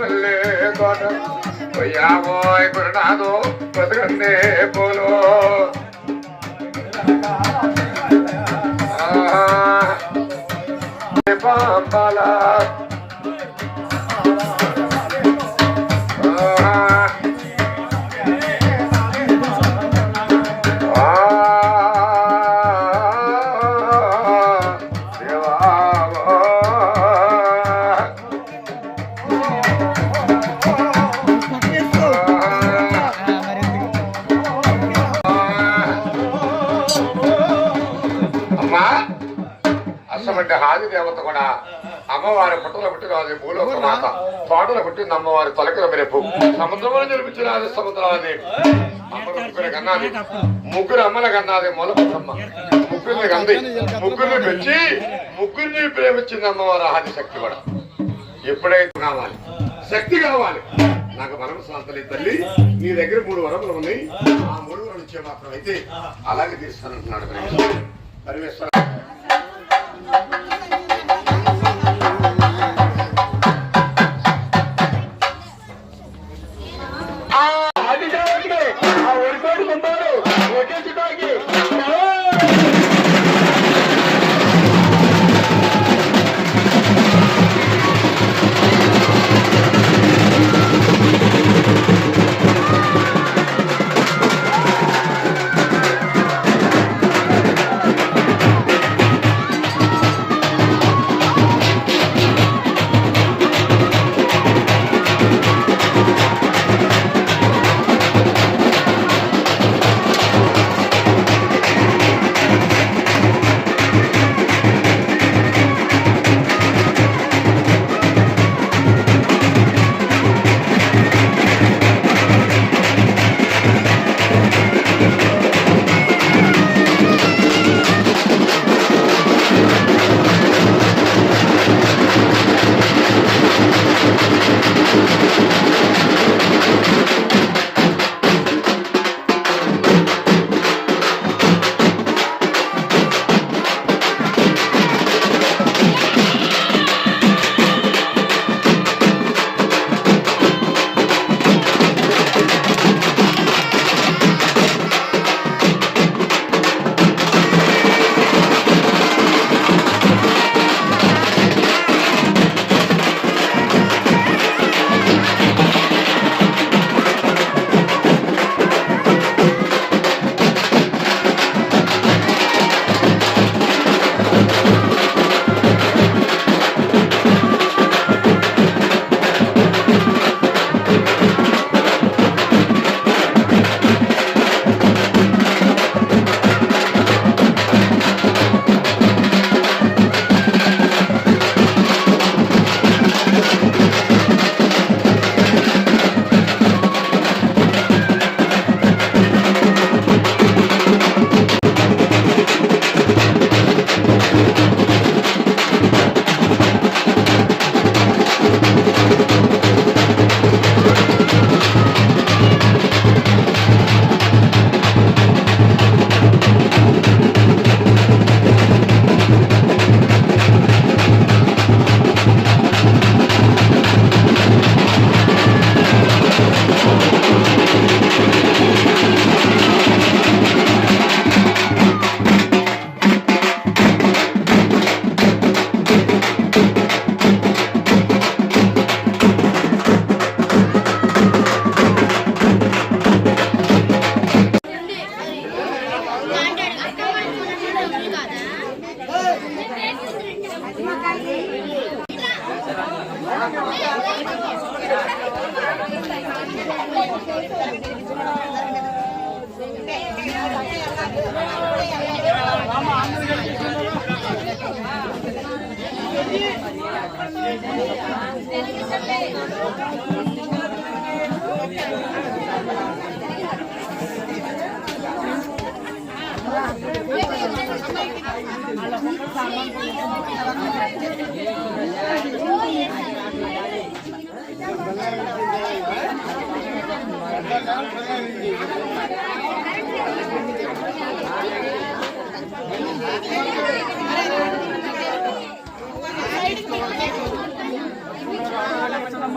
మల్లె తోట పోయామోయ్ గురునాథు బతుకందే పోలో పాంబాలా అసమంటే హాది దేవత కూడా అమ్మవారి పుట్టల పుట్టినది భూలోక మాత తోటల పుట్టింది అమ్మవారి తొలకల మెరుపు సముద్రంలో జరుపుచ్చినది సముద్రాది అమ్మ కన్నాది ముగ్గురు అమ్మల కన్నాది మొలపమ్మ ముగ్గురిని కంది ముగ్గురిని పెంచి ముగ్గురిని ప్రేమించింది అమ్మవారి ఆది శక్తి కూడా ఎప్పుడైతే కావాలి శక్తి కావాలి నాకు వరం శాంతలి తల్లి నీ దగ్గర 3 వరములు ఉన్నాయి ఆ 3 వరం నుంచే మాత్రం అయితే అలాగే తీస్తానంటున్నాడు పరమేశ్వర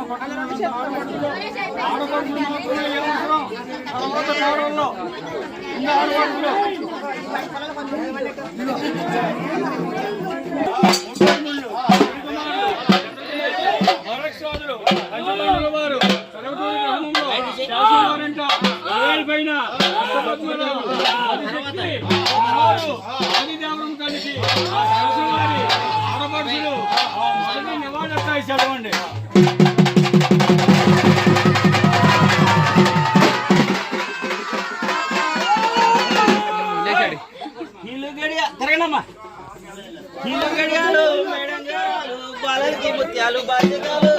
కొట్టాలి కలిసి ఆడపడుచులు నివాళి చదవండి. తిరగనమ్మా గడియాలు మేడం గారు బాలకి ముత్యాలు బాధ్యతలు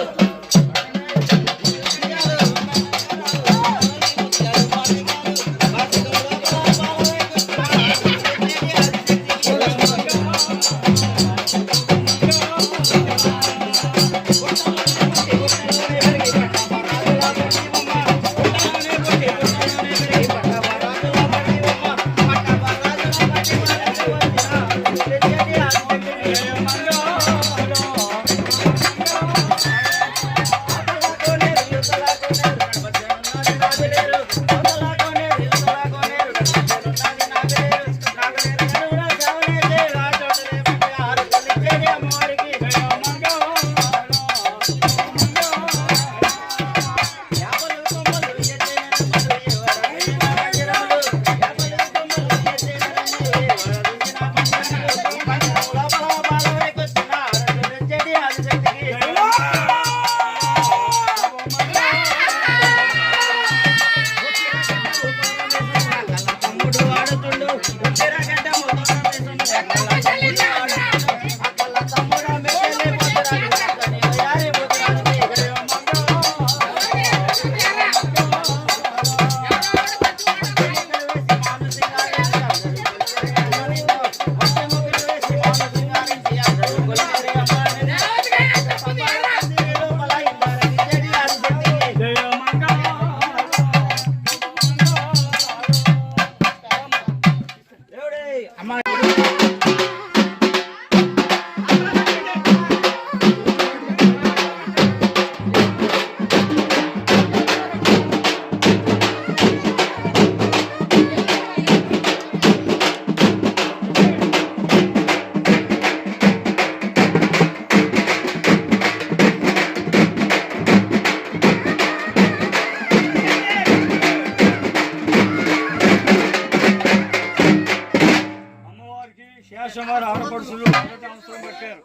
శేషవారి ఆడపడుచులు అవసరం పెట్టారు.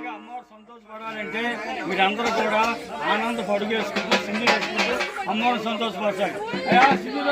అమ్మవారు సంతోషపడాలంటే మీరందరూ కూడా ఆనంద పడుగు వేసుకుంటూ సింధు వేసుకుంటూ అమ్మవారు సంతోషపరచాలి. సింధు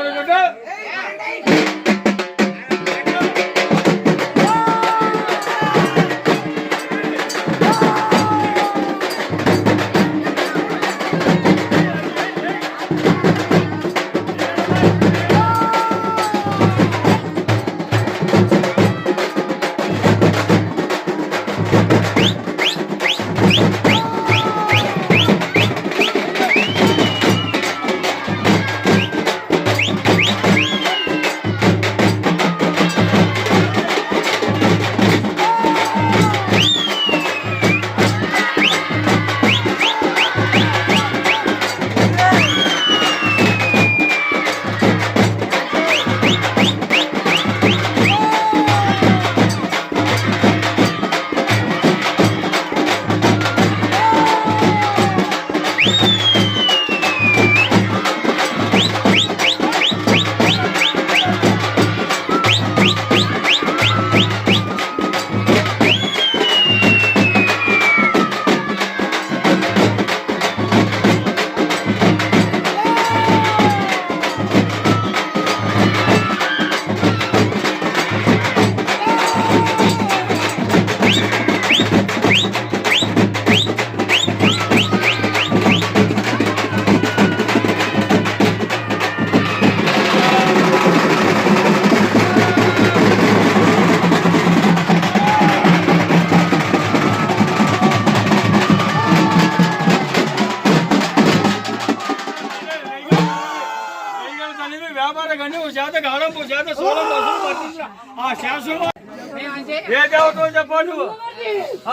ఏ దేవతో చెప్పాలి?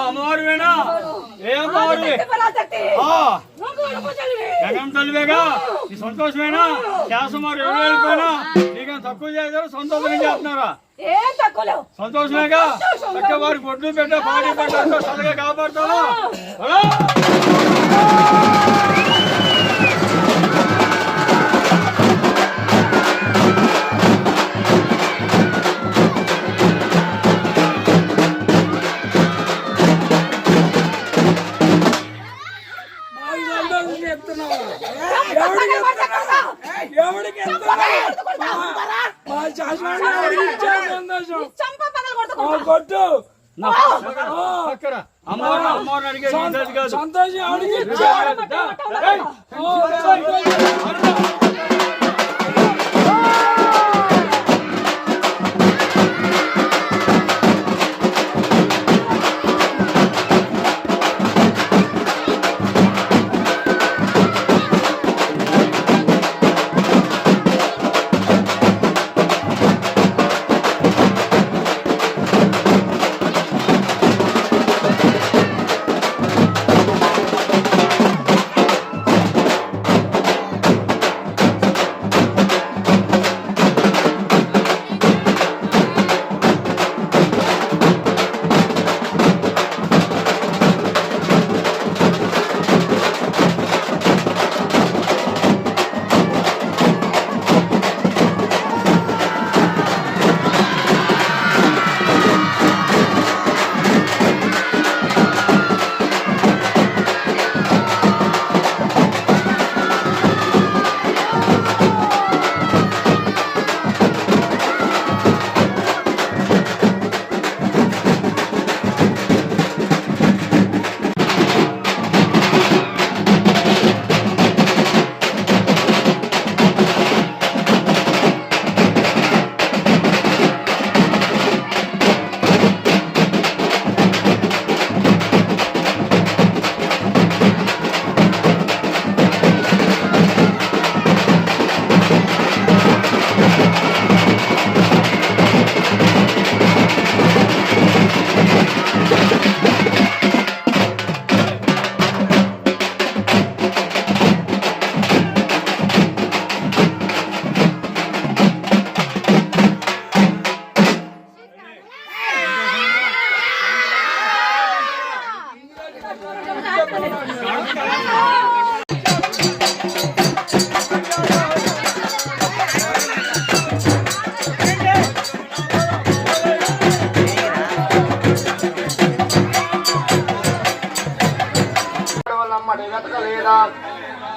అమ్మవారు వేణా ఏ అమ్మవారు జగన్ తల్లివేగా నీ సంతోషమేనా శాసమారు ఎవరు వెళ్ళిపోయినా నీకు తక్కువ చేశారు సంతోషం చేస్తున్నారా సంతోషమేగా అంటే వారికి ఒడ్లు పెట్ట పాడి పెట్ట చల్లగా కాపాడుతావా అమ్మవారు అడిగేది కాదు సంతోషం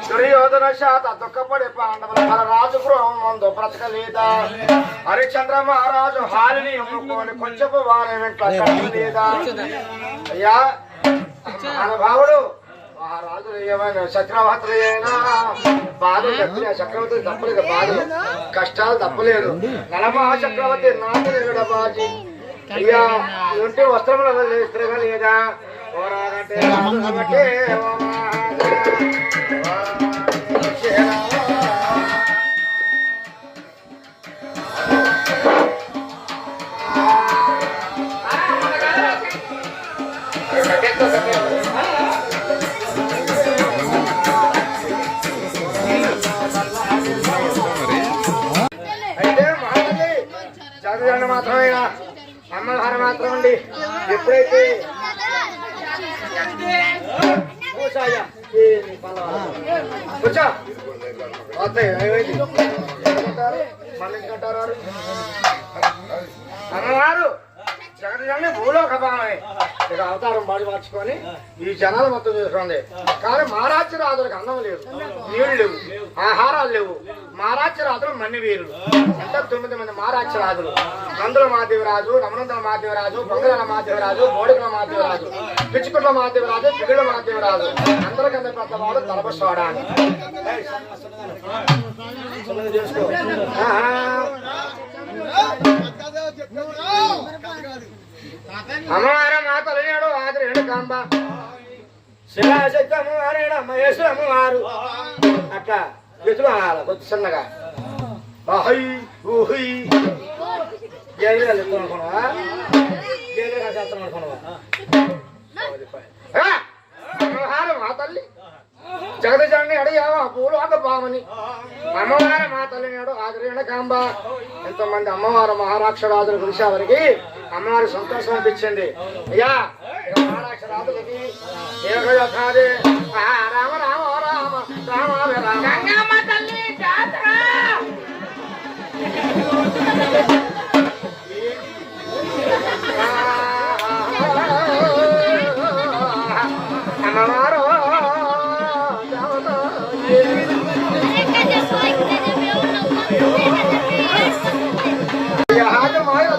దుర్యోధన శాత దుఃఖపడి పాండవుల రాజు గృహం ముందు బ్రతకలేదా హరిశ్చంద్ర మహారాజు హాలిని ఎమ్ముకొని కొంచెపు వారి వెంట లేదా అయ్యా మహానుభావుడు మహారాజు ఏమైనా చక్రవర్తులు అయినా బాధలు తప్పిన చక్రవర్తి తప్పలేదు బాధలు కష్టాలు తప్పలేదు నలమా చక్రవర్తి నాకు బాజీ అయ్యా ఇంటి వస్త్రములు లేస్తుగా లేదా పోరాడంటే రాజు కాబట్టి అయితే మహాతల్లి చదువు మాత్రమేనా అమ్మగారు మాత్రం అండి ఎప్పుడైతే కూర్చో అమ్మవారు జగన్ భూలోక భావమే ఇక అవతారం బాడి మార్చుకొని ఈ జనాలు మొత్తం చూసుకోండి కానీ మహారాజ్య రాజులకు అన్నం లేదు నీళ్లు లేవు ఆహారాలు లేవు మహారాజ్య రాజులు మన్ని వీరులు ఎంత 9 మంది మహారాజ్య రాజులు నందుల మాదేవరాజు రమణంతుల మాదేవరాజు పొంగల మాదేవరాజు బోడికల మాదేవరాజు పిచ్చుకుట్ల మాదేవరాజు పిగుళ్ళ మాదేవరాజు అందరికన్నా పెద్దవాడు తలపసోడా చేసుకో అమ్మవారు మాతలు నేడు ఆదరి కాంబ శిలాశక్తి అమ్మవారేడు మహేశ్వర అమ్మవారు అట్లా ఎదురు కొద్ది చిన్నగా గేదె చెప్తాను అనుకున్నావా గేదె చేస్తాను అనుకున్నావా అమ్మవారు మా తల్లి జగదజాన్ని అడిగావా భూలోక పామని అమ్మవారి మా తల్లినాడు ఆదరణ కాంబ. ఎంతోమంది అమ్మవారు మహారాక్షరాజులు పిలిచేవారికి అమ్మవారి సంతోషం అనిపించింది. అయ్యా మహారాక్షరాజులకి ఏకదే రామ రామ రామ రామ రామ తల్లి జాతర అమ్మవారు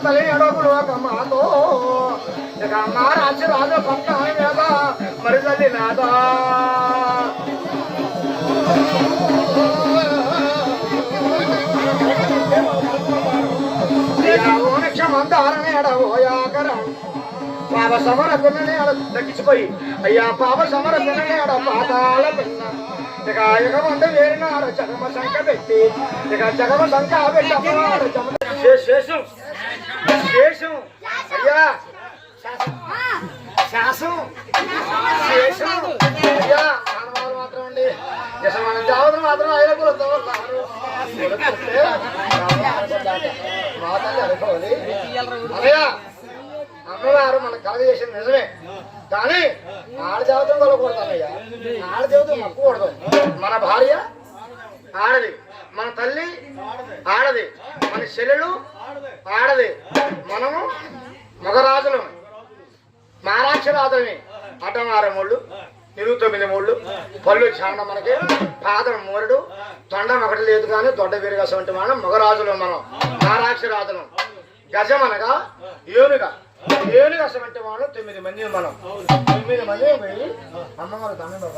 తల్లి ఎడోపులు ఒక మాతో ఇక మహారాజు రాజు పక్క మీద మరి తల్లి నాదా క్షమంతారనే ఎడబోయాకరం పాప సమర పిల్లని ఆడ దక్కించిపోయి అయ్యా పాప సమర పిల్లని ఆడ పాతాల పిల్ల ఇక ఎగమంట వేరిన ఆడ జగమ శంఖ పెట్టి ఇక జగమ శంఖ పెట్టి శేషం శేషం అయ్యా శాసం శేషం అయ్యా మానవాళ్ళు మాత్రం అండి మన జాగ్రత్త మాత్రం ఐదుగురు మాతల్లి అనుకోవాలి అయ్యా అమ్మవారు మనకు కలగ చేసిన నిజమే కానీ ఆడదేవతం కలగకూడదు అన్నయ్య. ఆడదేవతం మక్కకూడదు. మన భార్య ఆడది, మన తల్లి ఆడది, మన చెల్లెలు ఆడది, మనము మగరాజులు మహారాక్షరాజులని. అడ్డం 6 మూళ్ళు, 29 మూళ్ళు, పళ్ళు చాండ మనకి, పాదం మూరడు, తొండం ఒకటి లేదు కానీ దొడ్డ వీరగసం అంటే మనం మగరాజులు, మనం మహారాక్షరాజులు. గజం అనగా ఏనుగా, ఏనుగు అసమంటే వాళ్ళు 9 మంది. మనం 9 మంది పోయి అమ్మవారు దండం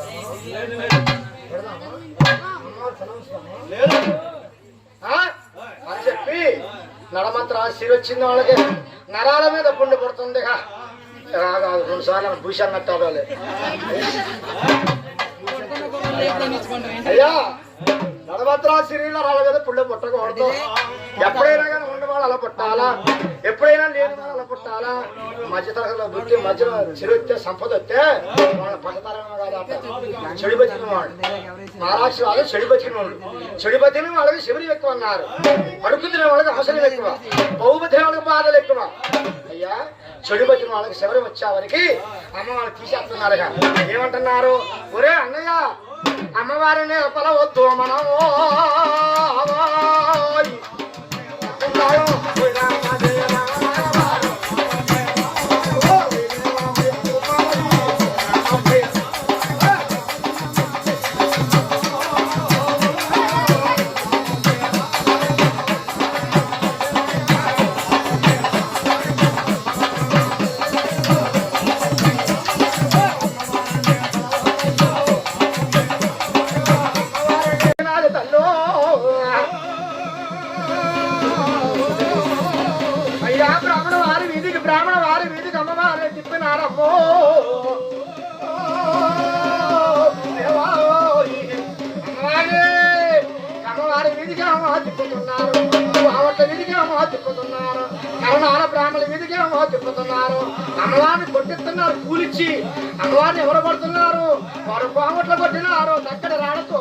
అని చెప్పి నడమంత్ర ఆశీర్ వచ్చింది వాళ్ళకి. నరాల మీద పుండు పడుతుంది. కాదు 2 సార్లు భూషణ్ నట్టాలి. అయ్యా నడమంత్ర సిరీలో రాళ్ళ మీద పుండు పుట్టకూడదు. ఎప్పుడైనా కానీ ఉండేవాళ్ళు అలా పుట్టాలా, ఎప్పుడైనా లేని వాళ్ళు అలా పుట్టాలా. మధ్య తరగతిలో బుద్ధి మధ్యలో చెడు సంపద వస్తే వాళ్ళ పక్కతరగతి కాదు. చెడు బతికిన వాళ్ళు మహారాష్ట్ర వాళ్ళు చెడు బతికిన వాళ్ళు. చెడు బతికిన వాళ్ళకి శిబిరి ఎక్కువ అన్నారు. అడుగు తినే వాళ్ళకి అవసరం ఎక్కువ, బహుబతిన వాళ్ళకి బాధలు ఎక్కువ. అయ్యా చెడు బతికిన వాళ్ళకి శిబిరం వచ్చేవారికి అమ్మ వాళ్ళు తీసేస్తున్నారు. ఏమంటున్నారు? ఒరే అన్నయ్య అమ్మవారిని పలవద్దు మనము బ్రాహ్మణ వారి వీధికి అమ్మవారిని తిప్పినారమ్మో. అమ్మవారి వీధికి అమ్మ తిప్పుతున్నారు, ఆవట్ల వీధికి అమ్మ తిప్పుతున్నారు, కరణాల బ్రాహ్మణ వీధికి అమ్మ తిప్పుతున్నారు. అమ్మవారిని కొట్టిస్తున్నారు కూలిచ్చి. అమ్మవారిని ఎవరు కొడుతున్నారు? వారు పావట్ల కొట్టినారు అక్కడ రాడతో.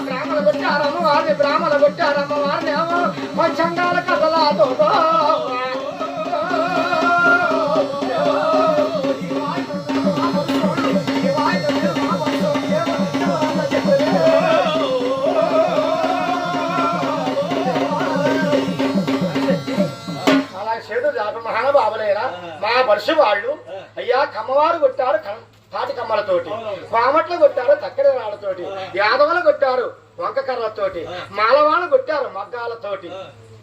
బ్రాహ్మణ కొట్టారు అమ్మవారిని, బ్రాహ్మణ కొట్టారు అమ్మవారిని. ఏమో పంచంగాల కథలాతో మహానుభావులైనా మా పరుషు వాళ్ళు అయ్యా కమ్మవారు కొట్టారు తాటి కమ్మలతోటి, పామట్లు కొట్టారు తక్కడి రాళ్ళతోటి, యాదవులు కొట్టారు వంక కర్రలతోటి, మాలవాళ్ళు కొట్టారు మగ్గాలతోటి.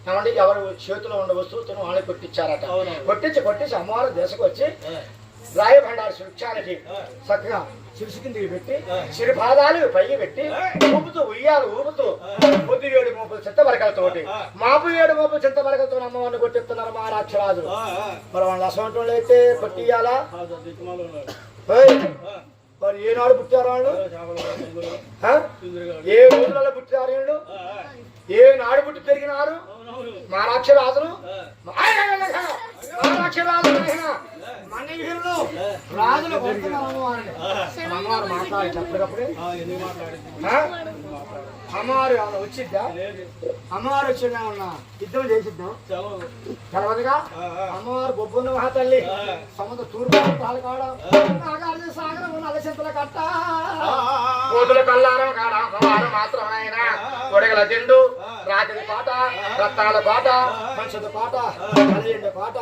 ఏమండి ఎవరు చేతిలో ఉండే వస్తువులను వాళ్ళే కొట్టించారట. కొట్టించి అమ్మవారు దేశకు వచ్చి రాయభండారు వృక్షానికి చక్కగా శిరుసు కిందికి పెట్టి సిరిపాదాలు పైకి పెట్టి ఊపుతూ ఉయ్యాలు ఊపుతూ 7 మోపులు చింతబరకలతోటి, మాపు 7 మోపులు చింతబరకలతో అమ్మవారిని కొట్టిస్తున్నారు మహారాక్షరాజు. మరి వాళ్ళ అసంటోళ్ళు అయితే కొట్టియాలా? మరి ఏనాడు పుట్టారు వాళ్ళు? ఏ రోజులలో పుట్టారు వీళ్ళు? ఏ నాడు పుట్టి పెరిగినారు మహారాక్షరాజులు? మహారాక్షరాజులు మణిగిరులు రాజులు కొడుతున్నారు అమ్మవారిని. అమ్మవారు మాట్లాడి అప్పటికప్పుడే అమ్మవారు ఏమన్నా వచ్చిద్దా? అమ్మవారు వచ్చిందా ఏమన్నా యుద్ధం చేసిద్దాం తర్వాతగా అమ్మవారు బొబ్బున్న మహాతల్లి సముద్ర తూర్పు పాలకాడ సాగరం అలసింతల కట్ట కోతుల కల్లారం కాడ అమ్మవారు మాత్రమైనా కొడగల దిండు రాత్రి పాట రత్నాల పాట పంచద పాట కలియండి పాట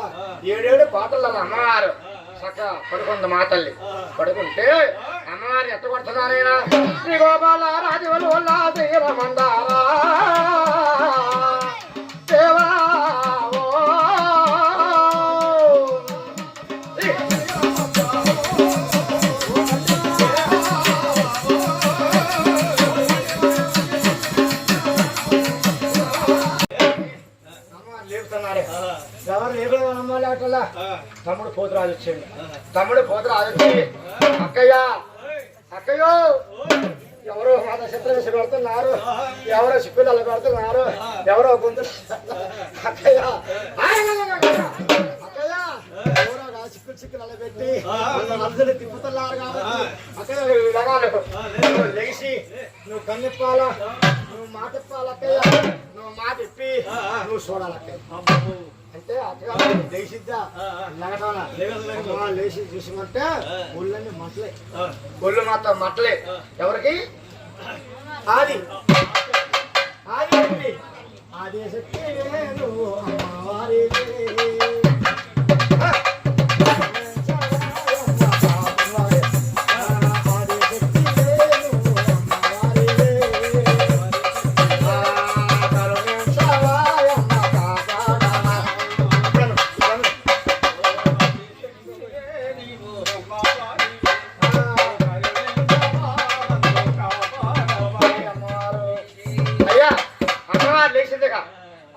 7 పాటల అమ్మవారు చక్క పడుకుంది మా తల్లి. పడుకుంటే అమ్మవారిని ఎట్ట కొడుతున్నారైనా శ్రీ గోపాల రాజవలు మందారా దేవా ఎవరు లేకుండా నమ్మాలి. తమ్ముడు పోతురాజు వచ్చింది. తమ్ముడు పోతురాజు వచ్చి అక్కయ్య అక్కయ్యో ఎవరో మాత చిత్రవేశ పెడుతున్నారు, ఎవరో చిక్కులు పెడుతున్నారు, ఎవరో గొంతు అక్కయ్య అక్కయ్య ఎవరో చిక్కులు అలా పెట్టి అందరూ తిప్పుతున్నారు కాబట్టి అక్కయ్య లెగిసి నువ్వు కన్నెప్పాలా, నువ్వు మాట ఇప్పాలి అక్కయ్య, నువ్వు మాట ఇప్పి నువ్వు చూడాలి అక్కయ్య అంటే అట్లా లేచిద్దా లేచి చూసిమంటే ఒళ్ళన్నీ మట్టలే, ఒళ్ళు మాత్రం మట్టలే. ఎవరికి ఆది ఆది ఆది శక్తి అమ్మవారి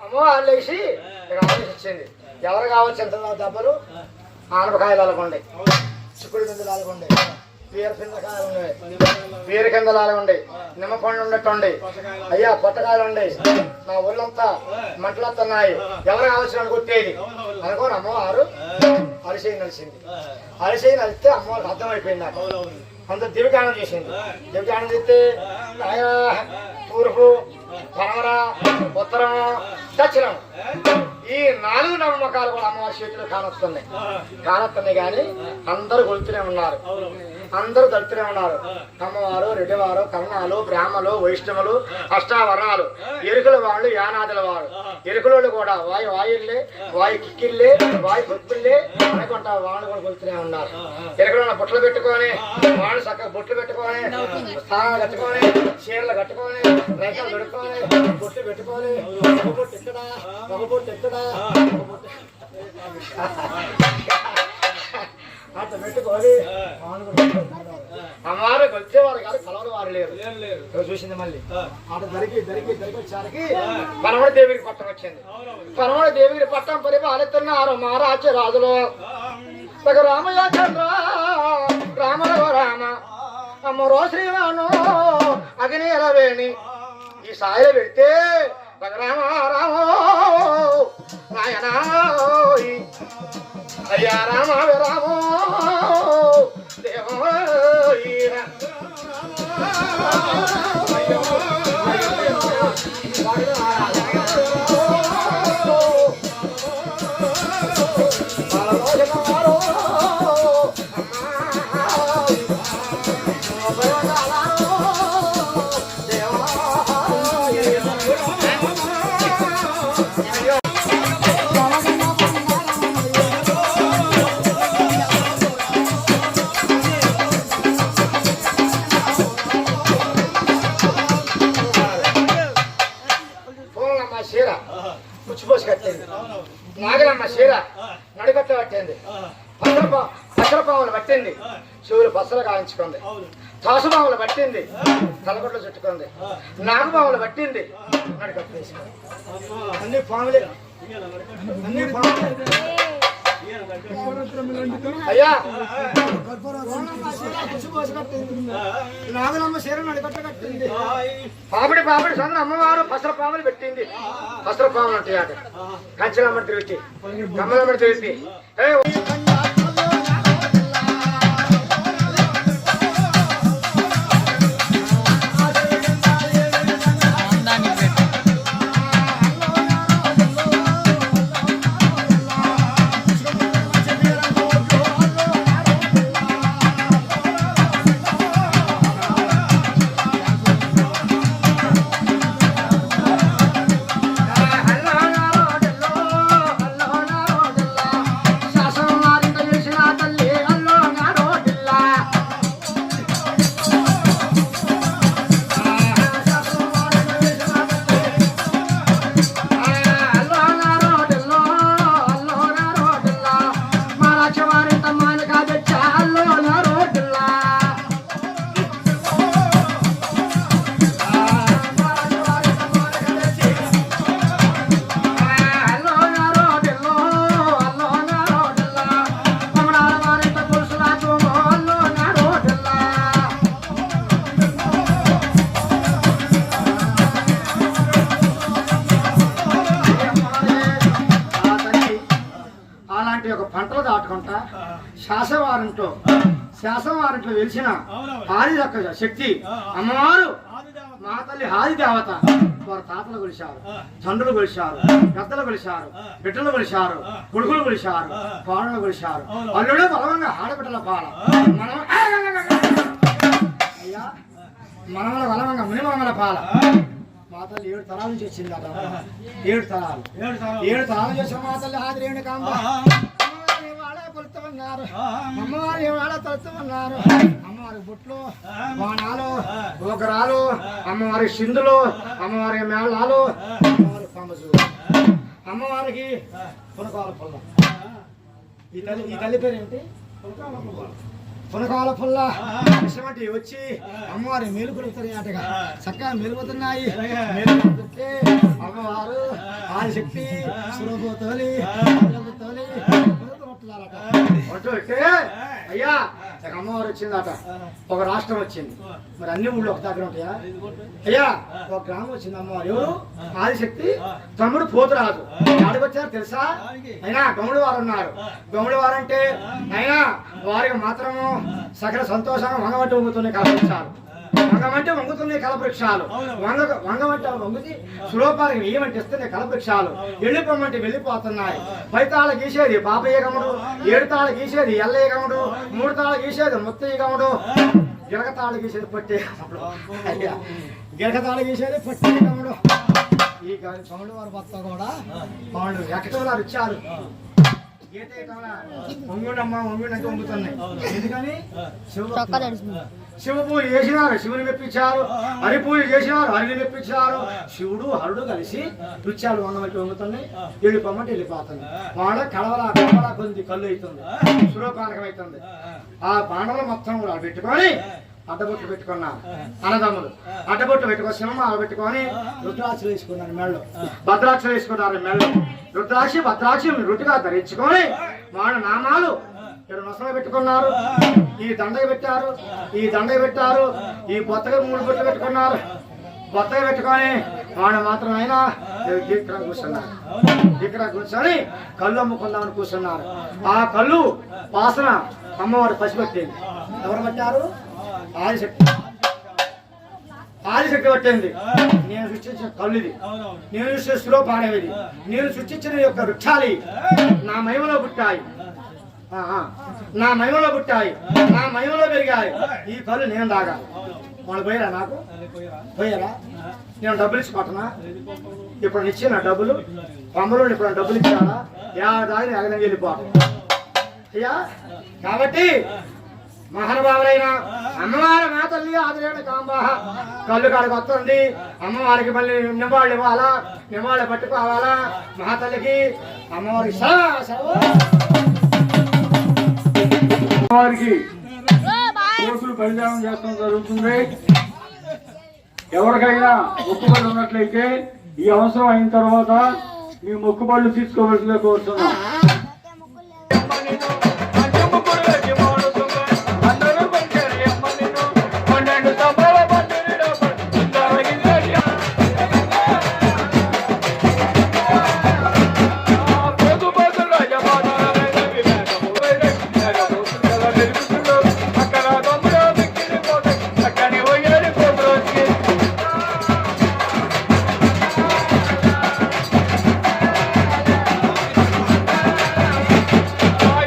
అమ్మవారు లేచి ఆలోచించింది. ఎవరు కావచ్చు ఎంత దెబ్బలు ఆనపకాయలు అలగొండే, చిక్కుడు గింజలు అలగొండే, బీర పిందకాయలు ఉండే, బీర కిందలు అలగొండే, నిమ్మపండు ఉండేటండి, అయ్యా పొట్టకాయలు ఉండే, నా ఒళ్ళంతా మంటలొస్తున్నాయి, ఎవరు కావచ్చు కొట్టేది అనుకోని అమ్మవారు అరిసేయి నలిసింది. అరిసేయి నలిస్తే అమ్మవారికి అర్థమైపోయింది. అంత దివ్యగానం చేసింది. దివ్యగానం చేస్తే తూర్పు పడమర ఉత్తరం దక్షిణం ఈ 4 నమ్మకాలు కూడా అమ్మవారి చేతిలో కానొస్తున్నాయి కానీ అందరూ కొలుతూనే ఉన్నారు, అందరూ తడుతూనే ఉన్నారు. అమ్మవారు రెడ్డివారు కర్ణాలు బ్రాహ్మలు వైష్ణవులు అష్టావర్ణాలు ఎరుకుల వాళ్ళు యానాదుల వారు ఎరుకులోళ్ళు కూడా వాయుల్లే వాయు కిక్కిళ్ళే వాయు భక్తుల్లే అనుకుంటా వాళ్ళు కూడా కొలుతూనే ఉన్నారు. ఎరుకులో బొట్లు పెట్టుకొని వాళ్ళు చక్కగా బొట్లు పెట్టుకొని స్థానాలు కట్టుకొని చీరలు కట్టుకొని రైతులు దొడుకొని బొట్లు పెట్టుకొని ఒక బొట్టు ఎక్కడా ఒక బొట్టు ఎక్కడా అట్లా పెట్టుకోవాలి. అమ్మవారు వచ్చేవారు కాదు, కలవని వారు లేరు. చూసింది మళ్ళీ అట దరికి వచ్చారికి పరమణ దేవికి పట్టం వచ్చింది. పరమణ దేవికి పట్టం పరిపాలిస్తున్నారు మహారాజ్య రాజులు. రామయ్య చంద్ర రామరావ రామ అమ్మరో శ్రీరాను అగ్నివేణి ఈ సాయిలో పెడితే రామ రామో నాయనా అయ్యా రామ రామో దేవో నాగలమ్మ చీర నడికట్ట పట్టింది, పసరపాములు పట్టింది, చెవులు పసలు కాయించుకుంది, తాసుపాములు పట్టింది, తలకొట్లు చుట్టుకుంది, నాగపాములు పట్టింది, నడికట్ట వేసుకుంది. అన్ని పాములే అన్ని అయ్యా నాగలమ్మ చీర నడికట్ట కట్టింది. పాపిడి సంద్ర అమ్మవారు పసర పాములు పెట్టింది. పసర పాములు ఉంటాయి అక్కడ కంచెలమ్మ తిరిగి కమ్మలమ్మ తిరిగి కాకుండా శాసవారింట్లో వెలిసిన ఆది యొక్క శక్తి అమ్మవారు మా తల్లి ఆది దేవత. వారు తాతలు కొలిశారు, తండ్రులు కొలిశారు, పెద్దలు కొలిశారు, బిడ్డలు కొలిశారు, కొడుకులు కొలిశారు, కోడలు కొలిశారు, అల్లుడే బలవంగా ఆడబిడ్డల పాల మనం అయ్యా మనవల బలవంగా మునిమల పాల. మా తల్లి 7 తరాల నుంచి వచ్చింది అట. 7 తరాలు చేసిన మా తల్లి ఆది రేణు కాంబ కొలుతున్నారు. అమ్మవారి వాళ్ళ తలుతున్నారు. అమ్మవారి బుట్లు, బాణాలు, గోకరాలు, అమ్మవారి సింధులు, అమ్మవారి మేళాలు, అమ్మవారి పంబసు, అమ్మవారికి పునకాల పుల్ల. ఈ తల్లి పేరేంటి? పునకాల పుల్ల. ఇటువంటి వచ్చి అమ్మవారి మేలు కొడుతున్నాయటగా. చక్కగా మెలుగుతున్నాయి. మెలుగుతుంటే అమ్మవారు ఆదిశక్తి సురభోతోలి అయ్యా అమ్మవారు వచ్చిందట. ఒక రాష్ట్రం వచ్చింది. మరి అన్ని ఊళ్ళో ఒక దగ్గర ఉంటాయా? అయ్యా ఒక గ్రామం వచ్చింది. అమ్మవారు ఎవరు? ఆదిశక్తి తమ్ముడు పోతురాజు. ఆడికి వచ్చారు తెలుసా? అయినా గౌముడు వారు ఉన్నారు. గౌముడు వారు అంటే అయినా వారికి మాత్రము సకల సంతోషంగా వంగమంటే వంగుతున్నాయి కలవృక్షాలు. వంగమంటే వంగుతున్నాయి కలవృక్షాలు. వంగమంటే వంగుతి సులోపాలకి ఏమంటే ఇస్తున్నాయి కలవృక్షాలు. వెళ్ళిపోమంటే వెళ్ళిపోతున్నాయి. 10 తాళ గీసేది పాపయ్య గముడు, 7 తాళ గీసేది ఎల్లయ్య గముడు, 3 తాళ గీసేది ముత్తయ్య గముడు, గిరకతాళ గీసేది పట్టే గముడు. అయ్యా గిరకతాళ గీసేది పట్టే గముడు. ఈ గముడు వారి భర్త కూడా వాళ్ళు ఎక్కడో ఇచ్చారు. వంగుండమ్మా వంగుండంటే వంగుతున్నాయి. ఎందుకని శివ పూజ చేసినారు, శివుని మెప్పించారు. హరి పూజ చేసినారు, హరిని మెప్పించారు. శివుడు హరుడు కలిసి నృత్యాలు వంగమంటే వంగుతున్నాయి. వెళ్ళిపోమంటే వెళ్ళిపోతుంది. వాళ్ళ కడవలా కొద్ది కళ్ళు అవుతుంది, సురోపానకం అవుతుంది. ఆ బాణలు మొత్తం కూడా పెట్టుకొని అడ్డబొట్లు పెట్టుకున్నారు అన్నదమ్ములు. అడ్డబొట్లు పెట్టుకొని సింహాలు పెట్టుకొని రుద్రాక్షలు వేసుకున్నారు మెళ్ళు, భద్రాక్షలు వేసుకున్నారు మెళ్ళు. రుద్రాక్షి భద్రాక్షి రుటిగా ధరించుకొని వాళ్ళ నామాలు 7 నొసలు పెట్టుకున్నారు. ఈ దండగ పెట్టారు, ఈ దండగ పెట్టారు. ఈ బొత్తగా 3 బొట్లు పెట్టుకున్నారు. బొత్తగా పెట్టుకొని వాళ్ళు మాత్రం అయినా ఇక్కడ కూర్చున్నారు. ఇక్కడ కూర్చొని కళ్ళు అమ్ముకుందామని కూర్చున్నారు. ఆ కళ్ళు వాసన అమ్మవారు పసిపెట్టింది. ఎవరు పట్టారు? ఆదిశక్తి పట్టింది. నేను సృష్టించిన కళ్ళు ఇది, నేను సృష్టిలో పాడేది, నేను సృష్టించిన యొక్క వృక్షాలు నా మహిమలో పుట్టాయి, నా మహిమలో పుట్టాయి, నా మహిమలో పెరిగాయి. ఈ కళ్ళు నేను తాగాలి. వాళ్ళు పోయారా? నాకు పోయారా? నేను డబ్బులు ఇచ్చి పట్టనా? ఇప్పుడు ఇచ్చిన డబ్బులు పంబలో ఇప్పుడు డబ్బులు ఇచ్చారా? దాని అగనం వెళ్ళిపోతాం అయ్యా. కాబట్టి మహానుభావులైన అమ్మవారి మా తల్లి ఆదిరేణు కాంబ కళ్ళు కాడికి వస్తుంది. అమ్మవారికి మళ్ళీ నివాళులు ఇవ్వాలా, నివాళులు పట్టుకోవాలా. మా తల్లికి అమ్మవారికి అమ్మవారికి కోసులు బలిదానం చేస్తాం జరుగుతుంది. ఎవరికైనా మొక్కుబడి ఉన్నట్లయితే ఈ అవసరం అయిన తర్వాత మీ మొక్కుబడులు తీసుకోవాల్సిందిగా కోరుతున్నాం.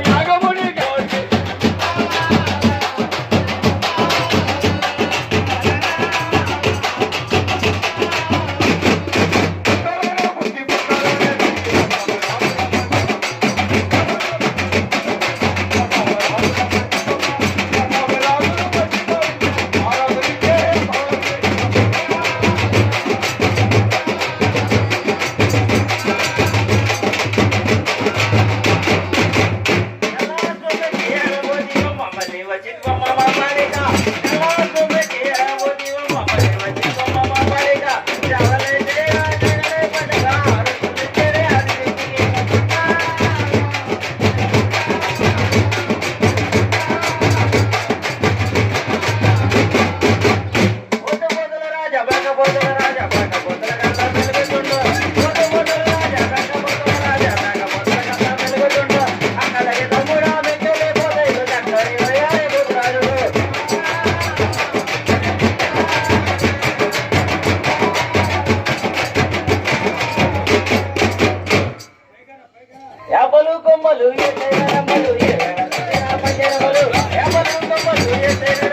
యాగం ఎమ్మలు కొమ్మలు ఎమ్మలు ఎమ్మలు కొమ్మలు ఎమ్మలు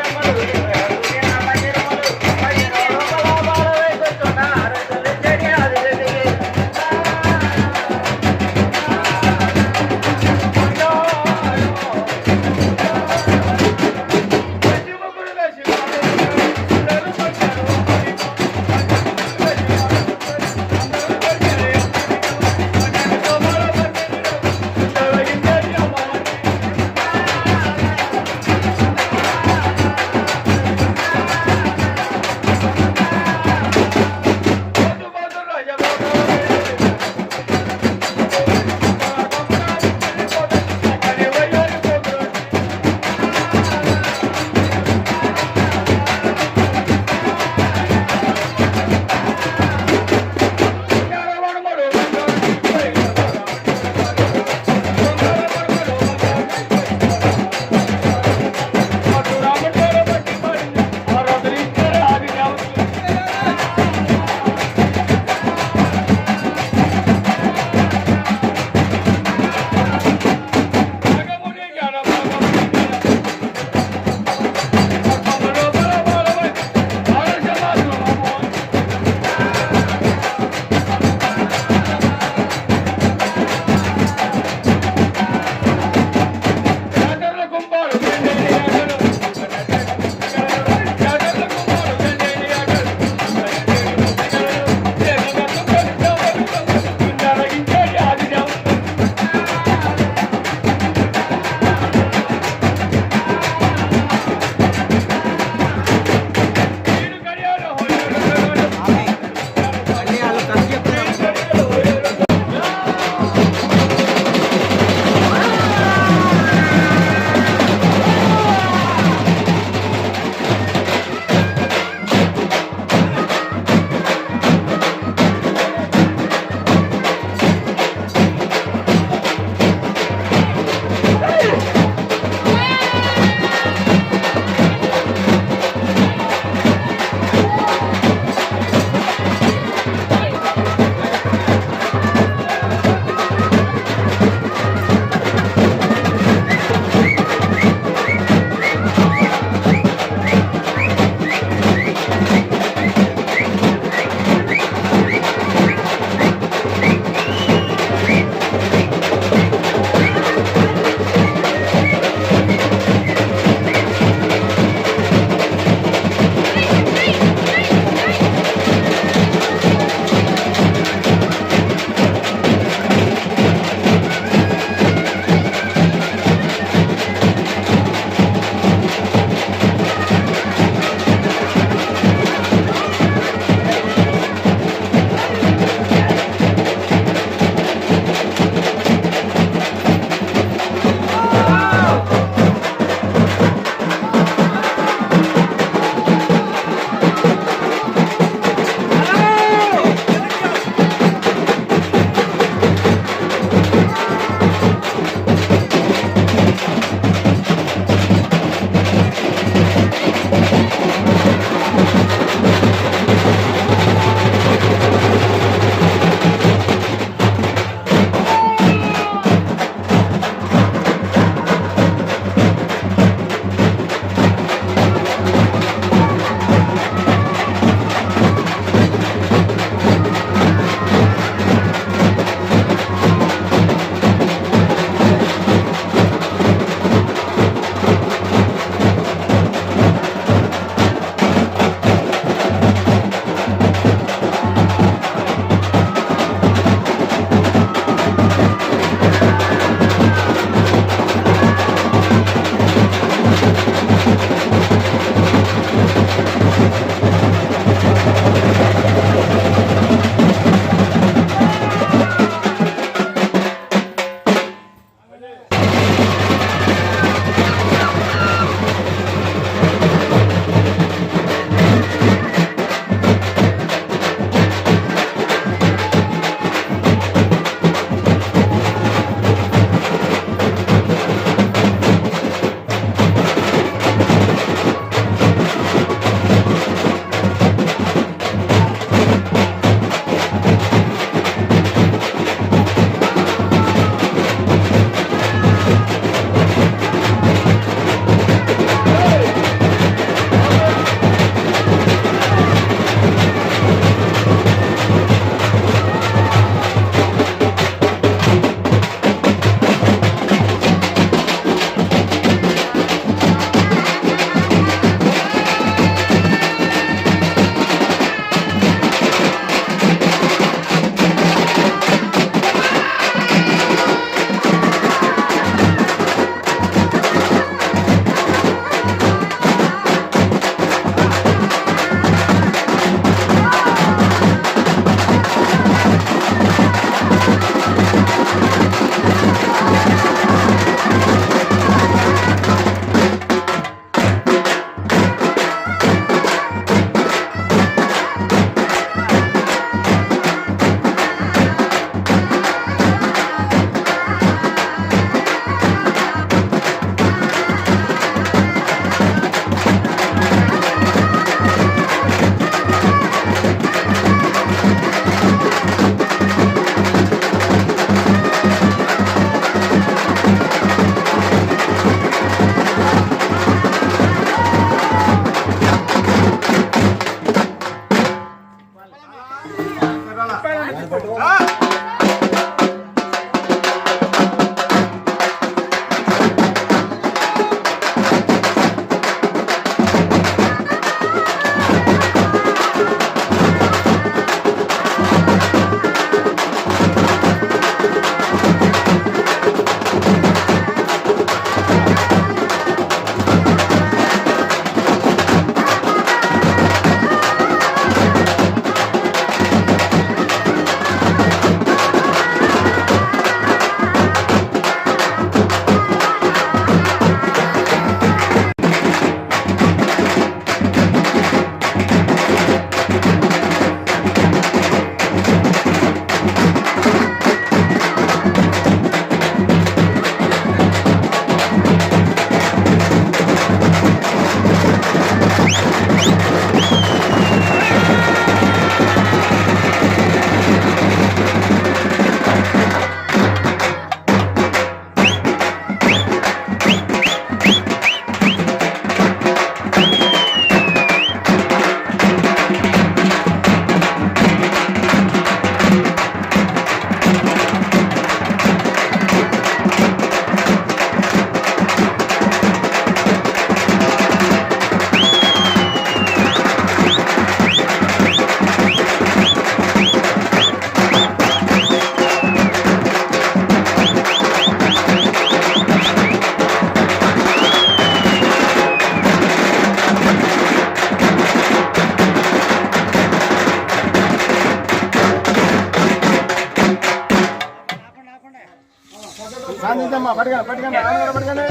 అందించమ్మా పట్టుకోండి పట్టుకోండి పట్టుకోండి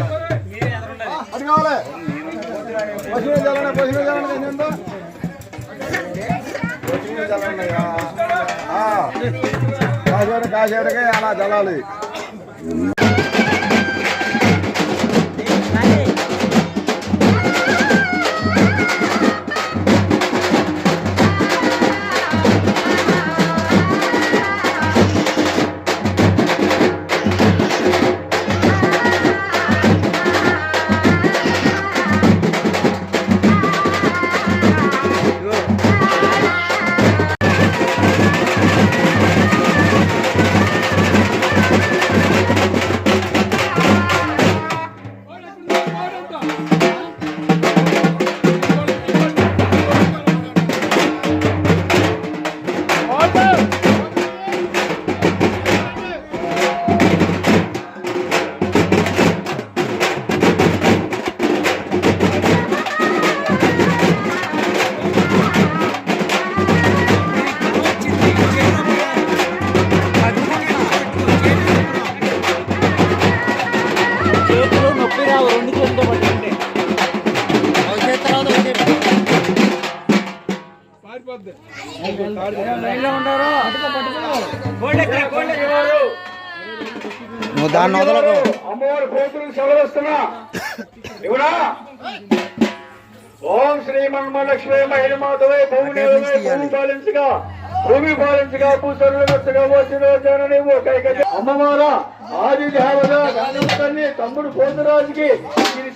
పట్టుకోవాలి పశువులు చల్లండి పశువులు చల్లండి ఎంతో పశువులు చల్లండి కాసేటకే అలా చల్లాలి నువ్వు దాన్ని వదలకు అమ్మవారి కోతులకు సెలవుస్తున్నా ఇవిడా ఓం శ్రీ మన్మలక్ష్మి మహిళమాధవై భూమి పాలించగా భూసరులు మెచ్చగా వచ్చిన జనని అమ్మవారా ఆది దేవత తల్లి తమ్ముడు పోతురాజుకి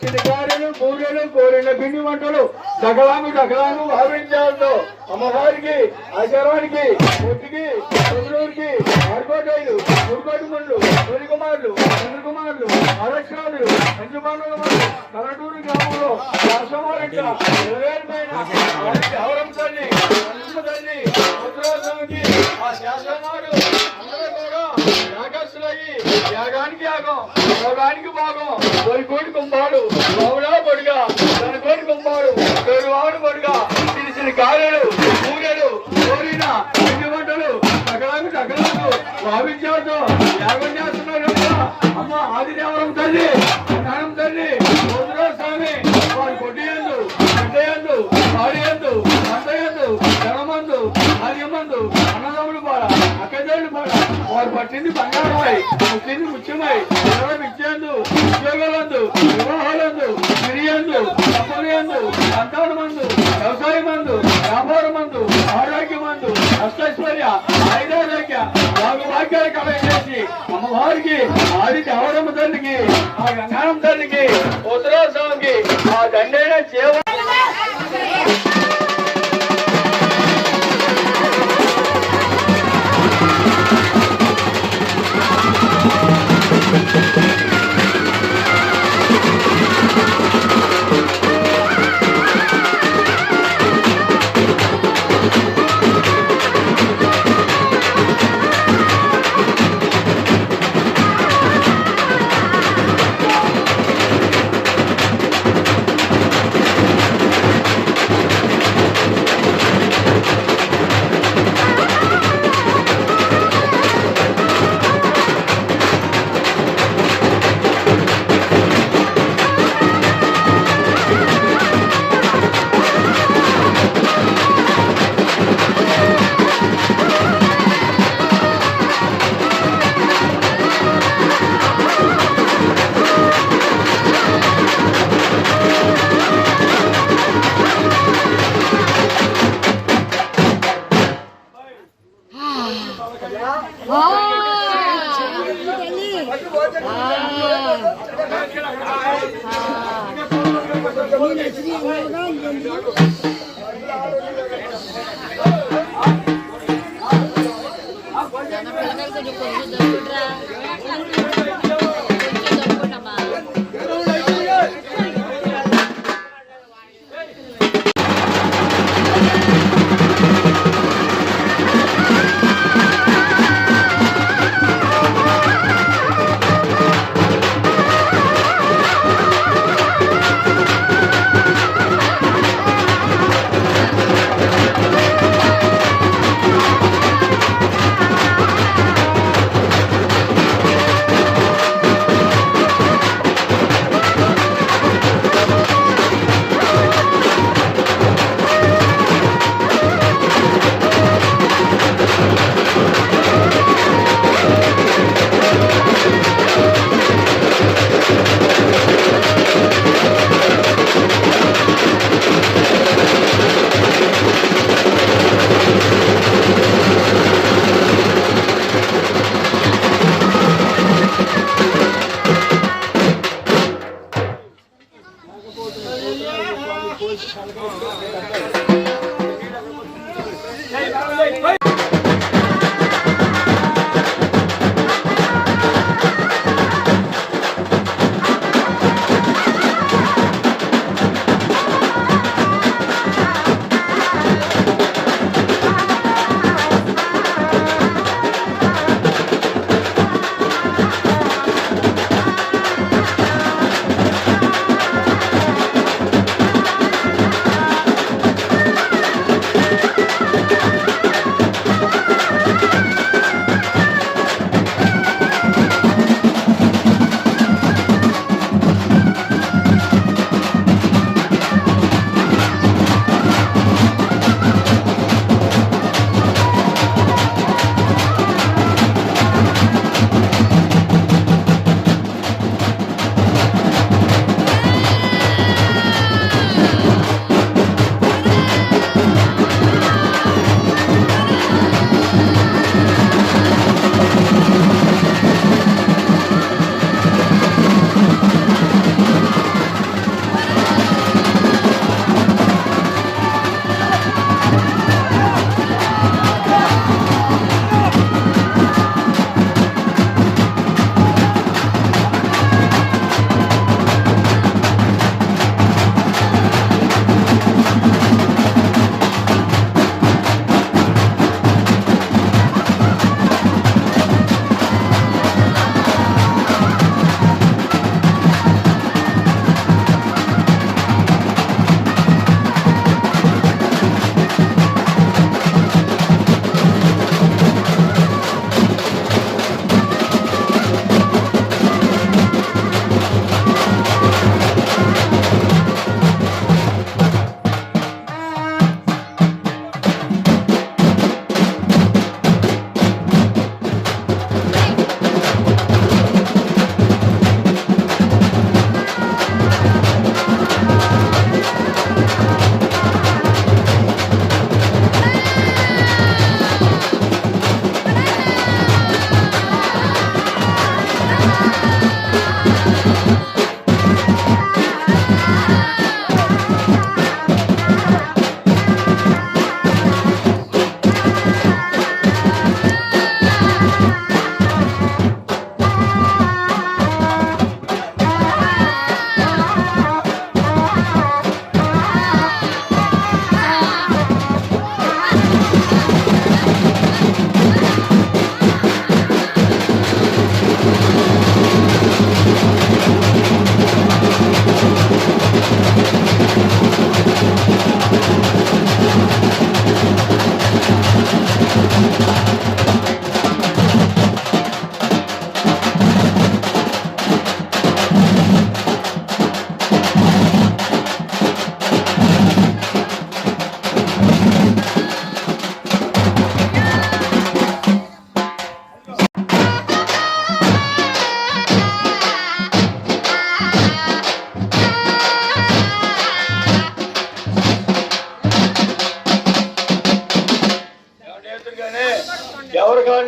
చిన్న కార్యలు కూరలు కోరిన పిండి వంటలు సకలాము భావించాలతో అమ్మవారికి ఆచారానికి పొట్టికి చంద్రుడికి ఆర్కోటైలు మురుకోటి మండ్లు సూర్యకుమారులు చంద్రకుమారులు అరక్షాలు పంచమానుల కరటూరు గ్రామంలో రాష్ట్రమారెక్క ఎవరం తల్లి తల్లి ఉత్తరాశ్రమికి ఆ శాసనాడు అందరూ కూడా యాగస్తులయ్యి యాగానికి యాగం యోగానికి భాగం తొలి కోటి కుంభాడు బావుడా పొడిగా తన కోటి కుంభాడు తొలివాడు పొడిగా తెలిసిన కార్యాలు పూజలు కోరిన పిండి వంటలు సకలాకు భావించాలతో యాగం చేస్తున్నారు అమ్మ ఆదిదేవరం తల్లి జ్ఞానం తల్లి ఉత్తరా స్వామి వారి కొట్టియందు గడ్డయందు పాడియందు అంతయందు జనమందు ఆర్యమందు అన్నదమ్ములు పాడ అక్కదేళ్ళు పాడ వారు పట్టింది బంగారమై ముట్టింది ముత్యమై ఇచ్చేందు ఉద్యోగాలందు వివాహాలందు సిరియందు తప్పనియందు సంతానమందు వ్యవసాయమందు వ్యాపారమందు ఆరోగ్యమందు అష్టైశ్వర్య ఆయుధారోగ్య భాగ్యాలు కలగజేసి అమ్మవారికి ఆది దేవరమ్మ తల్లికి ఆ గంగారమ్మ తల్లికి ఉత్తరాస్వామికి ఆ దండైన చేవ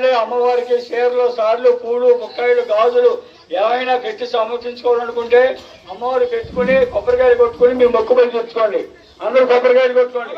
వాళ్ళే అమ్మవారికి చీరలు సార్లు పూలు ముక్కాయలు గాజులు ఏమైనా పెట్టి సమర్పించుకోవాలనుకుంటే అమ్మవారు పెట్టుకుని కొబ్బరికాయలు కొట్టుకుని మీ మొక్కుబడి తెచ్చుకోండి. అందరూ కొబ్బరికాయలు కొట్టుకోండి.